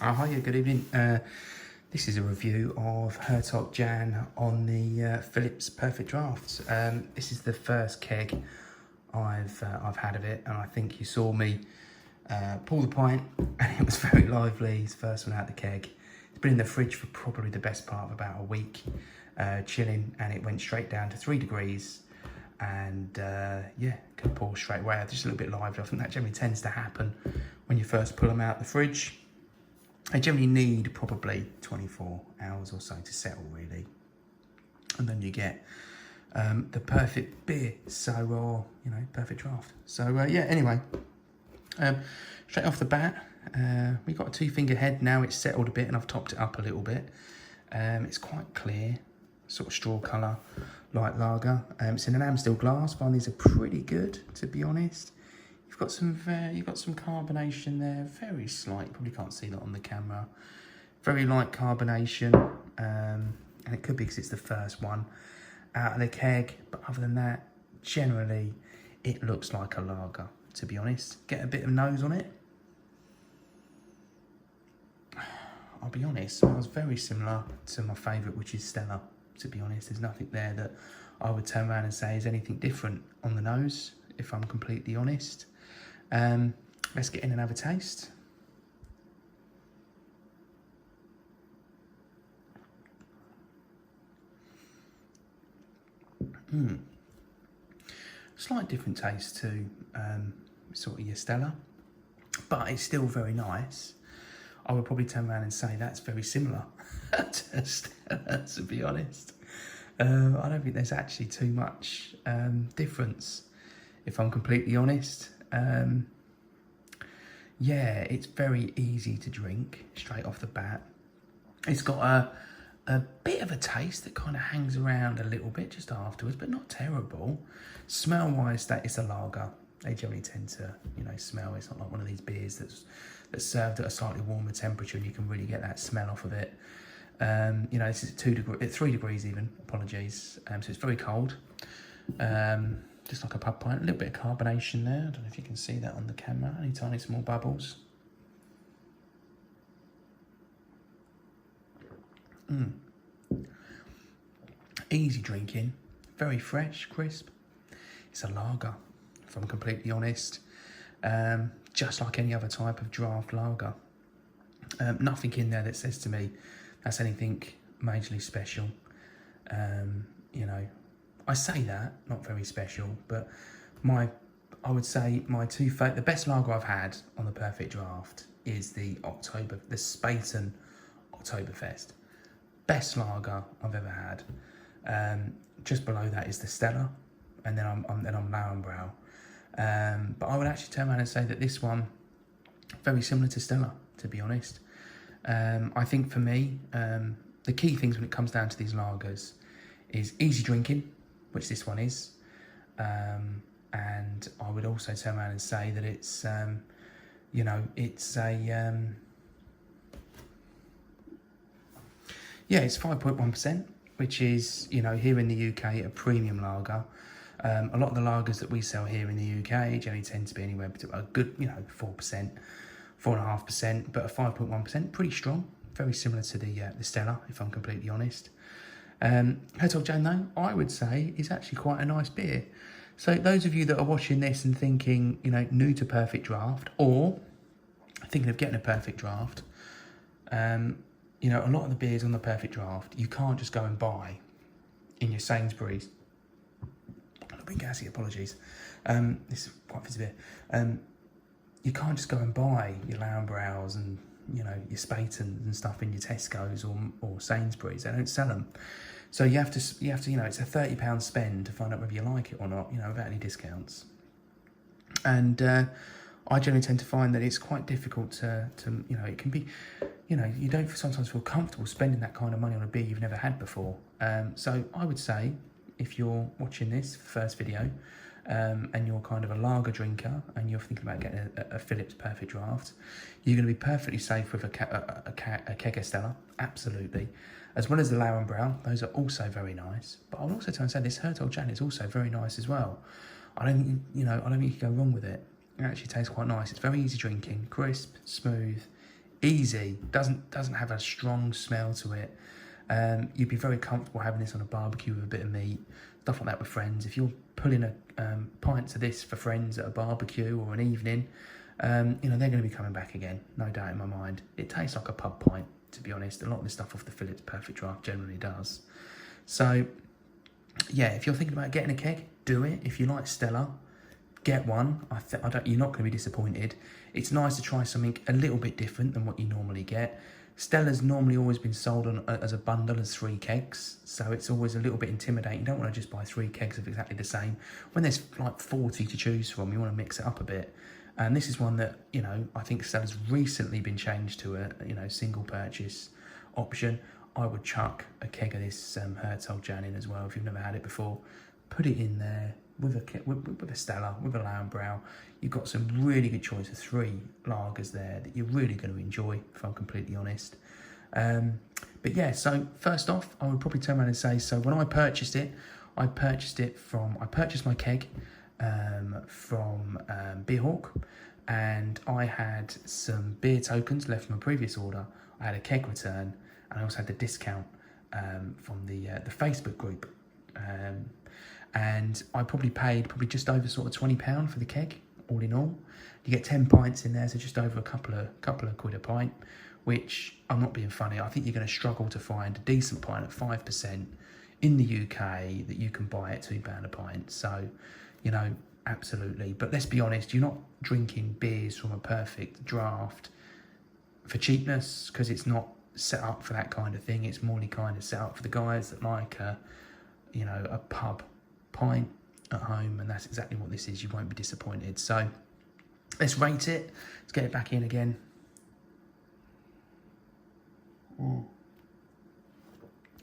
Oh, hiya, good evening. This is a review of Hertog Jan on the Philips Perfect Drafts. This is the first keg I've had of it, and I think you saw me pull the pint, and it was very lively. It's the first one out the keg. It's been in the fridge for probably the best part of about a week, chilling, and it went straight down to 3 degrees. And yeah, can pour straight away. Just a little bit lively. I think that generally tends to happen when you first pull them out the fridge. They generally need probably 24 hours or so to settle, really. And then you get the perfect beer, so, perfect draft. So, yeah, anyway, straight off the bat, we've got a 2-finger head now. It's settled a bit and I've topped it up a little bit. It's quite clear, sort of straw colour, light lager. It's in an Amstel glass. I find these are pretty good, to be honest. You've got some carbonation there, very slight. You probably can't see that on the camera. Very light carbonation, and it could be because it's the first one out of the keg. But other than that, generally, it looks like a lager, to be honest. Get a bit of nose on it. I'll be honest, smells very similar to my favourite, which is Stella, to be honest. There's nothing there that I would turn around and say is anything different on the nose, if I'm completely honest. Let's get in and have a taste. Slight different taste to sort of your Stella, but it's still very nice. I would probably turn around and say that's very similar to Stella, to be honest. I don't think there's actually too much difference, if I'm completely honest. Yeah, it's very easy to drink straight off the bat. It's got a bit of a taste that kind of hangs around a little bit just afterwards, but not terrible. Smell-wise, that is a lager. They generally tend to, smell. It's not like one of these beers that's served at a slightly warmer temperature and you can really get that smell off of it. This is 3 degrees even, apologies. So it's very cold. Just like a pub pint, a little bit of carbonation there. I don't know if you can see that on the camera, only tiny small bubbles. Easy drinking, very fresh, crisp. It's a lager, if I'm completely honest. Just like any other type of draft lager. Nothing in there that says to me that's anything majorly special. I say that, not very special, but I would say the best lager I've had on the Perfect Draft is the Spaten Oktoberfest. Best lager I've ever had. Just below that is the Stella, and then I'm Lauenbrau. But I would actually turn around and say that this one, very similar to Stella, to be honest. I think for me, the key things when it comes down to these lagers is easy drinking, which this one is, and I would also turn around and say that it's, it's 5.1%, which is, here in the UK, a premium lager. A lot of the lagers that we sell here in the UK generally tend to be anywhere between a good, 4%, 4.5%, but a 5.1%, pretty strong, very similar to the Stella, if I'm completely honest. Hertog Jan, though, I would say is actually quite a nice beer. So those of you that are watching this and thinking, new to Perfect Draft, or thinking of getting a Perfect Draft, a lot of the beers on the Perfect Draft, you can't just go and buy in your Sainsbury's. A little bit gassy, apologies. This is quite fizzy beer. You can't just go and buy your Lauenbraus and, your Spatens and stuff in your Tesco's or Sainsbury's. They don't sell them. So you have to, it's a £30 spend to find out whether you like it or not, without any discounts. And I generally tend to find that it's quite difficult to it can be, you don't sometimes feel comfortable spending that kind of money on a beer you've never had before. So I would say, if you're watching this first video, and you're kind of a lager drinker and you're thinking about getting a Philips Perfect Draft, you're going to be perfectly safe with a keg Stella, absolutely. As well as the Lauenbrau, those are also very nice. But I'll also try and say this Hertog Jan is also very nice as well. I don't think you can go wrong with it. It actually tastes quite nice. It's very easy drinking, crisp, smooth, Easy, doesn't have a strong smell to it. You'd be very comfortable having this on a barbecue with a bit of meat, stuff like that with friends. If you're pulling a pints of this for friends at a barbecue or an evening, you know, they're going to be coming back again, no doubt in my mind. It tastes like a pub pint, to be honest. A lot of the stuff off the Phillips Perfect Draft generally does. So, yeah, if you're thinking about getting a keg, do it. If you like Stella, get one. You're not going to be disappointed. It's nice to try something a little bit different than what you normally get. Stella's normally always been sold on as a bundle as 3 kegs, so it's always a little bit intimidating. You don't want to just buy 3 kegs of exactly the same. When there's like 40 to choose from, you want to mix it up a bit. And this is one that, you know, I think Stella's recently been changed to a, you know, single purchase option. I would chuck a keg of this Hertog Jan in as well if you've never had it before. Put it in there with a Stella, with a Lauenbrau. You've got some really good choice of 3 lagers there that you're really going to enjoy, if I'm completely honest. But yeah, so first off, I would probably turn around and say, so when I purchased it, I purchased my keg from Beerhawk, and I had some beer tokens left from a previous order. I had a keg return, and I also had the discount from the Facebook group. And I probably paid just over sort of £20 for the keg, all in all. You get 10 pints in there, so just over a couple of quid a pint, which, I'm not being funny, I think you're going to struggle to find a decent pint at 5% in the UK that you can buy at £2 a pint. So, you know, absolutely. But let's be honest, you're not drinking beers from a Perfect Draft for cheapness, because it's not set up for that kind of thing. It's more kind of set up for the guys that like a pub pint at home, and that's exactly what this is. You won't be disappointed. So let's rate it. Let's get it back in again.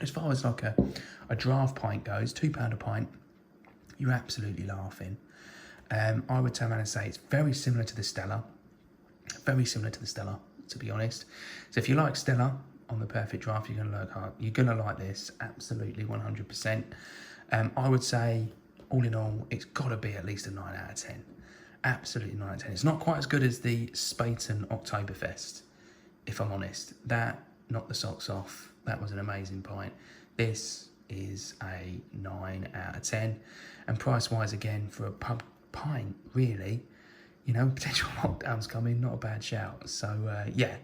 As far as like a draft pint goes, £2 a pint, you're absolutely laughing. I would turn around and say it's very similar to the Stella. Very similar to the Stella, to be honest. So if you like Stella on the Perfect Draft, you're gonna like this, absolutely 100%. I would say, all in all, it's got to be at least a 9 out of 10. Absolutely 9 out of 10. It's not quite as good as the Spaten Oktoberfest, if I'm honest. That knocked the socks off. That was an amazing pint. This is a 9 out of 10. And price-wise, again, for a pub pint, really, you know, potential lockdowns coming, not a bad shout. So, yeah,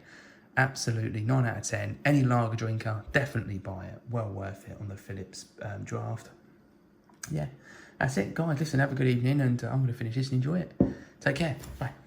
absolutely 9 out of 10. Any lager drinker, definitely buy it. Well worth it on the Phillips Draft. Yeah, that's it, guys. Listen, have a good evening, and I'm going to finish this and enjoy it. Take care. Bye.